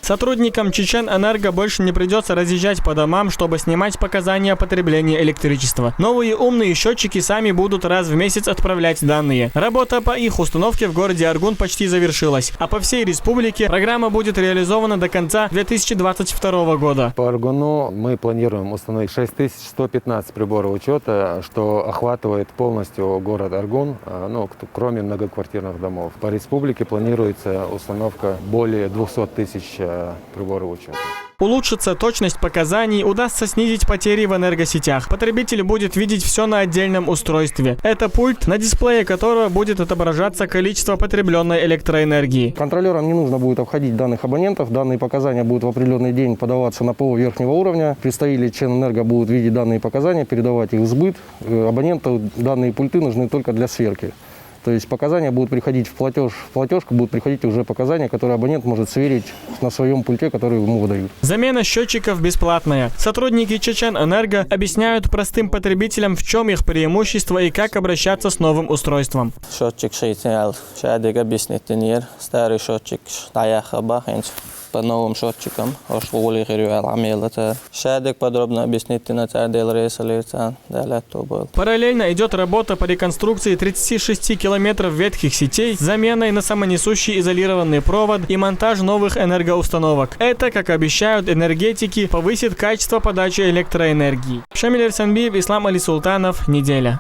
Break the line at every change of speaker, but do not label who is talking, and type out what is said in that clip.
Сотрудникам Чеченэнерго больше не придется разъезжать по домам, чтобы снимать показания потребления электричества. Новые умные счетчики сами будут раз в месяц отправлять данные. Работа по их установке в городе Аргун почти завершилась, а по всей республике программа будет реализована до конца 2022 года.
По Аргуну мы планируем установить 6115 приборов учета, что охватывает полностью город Аргун, кроме многоквартирных домов. По республике планируется установка более 200 тысяч приборов учета.
Улучшится точность показаний, удастся снизить потери в энергосетях. Потребитель будет видеть все на отдельном устройстве. Это пульт, на дисплее которого будет отображаться количество потребленной электроэнергии.
Контролерам не нужно будет обходить данных абонентов. Данные показания будут в определенный день подаваться на ПО верхнего уровня. Представители Чеченэнерго будут видеть данные показания, передавать их в сбыт. Абоненту данные пульты нужны только для сверки. То есть показания будут приходить в платеж. В платежку будут приходить уже показания, которые абонент может сверить на своем пульте, который ему выдают.
Замена счетчиков бесплатная. Сотрудники Чеченэнерго объясняют простым потребителям, в чем их преимущество и как обращаться с новым устройством.
Счетчик старый счетчик по новым счетчикам. Подробно объяснить
Параллельно идет работа по реконструкции 36 километров ветхих сетей, заменой на самонесущий изолированный провод и монтаж новых энергоустановок. Это, как обещают энергетики, повысит качество подачи электроэнергии. Шамиль Эрсанбиев, Ислам Али Султанов. Неделя.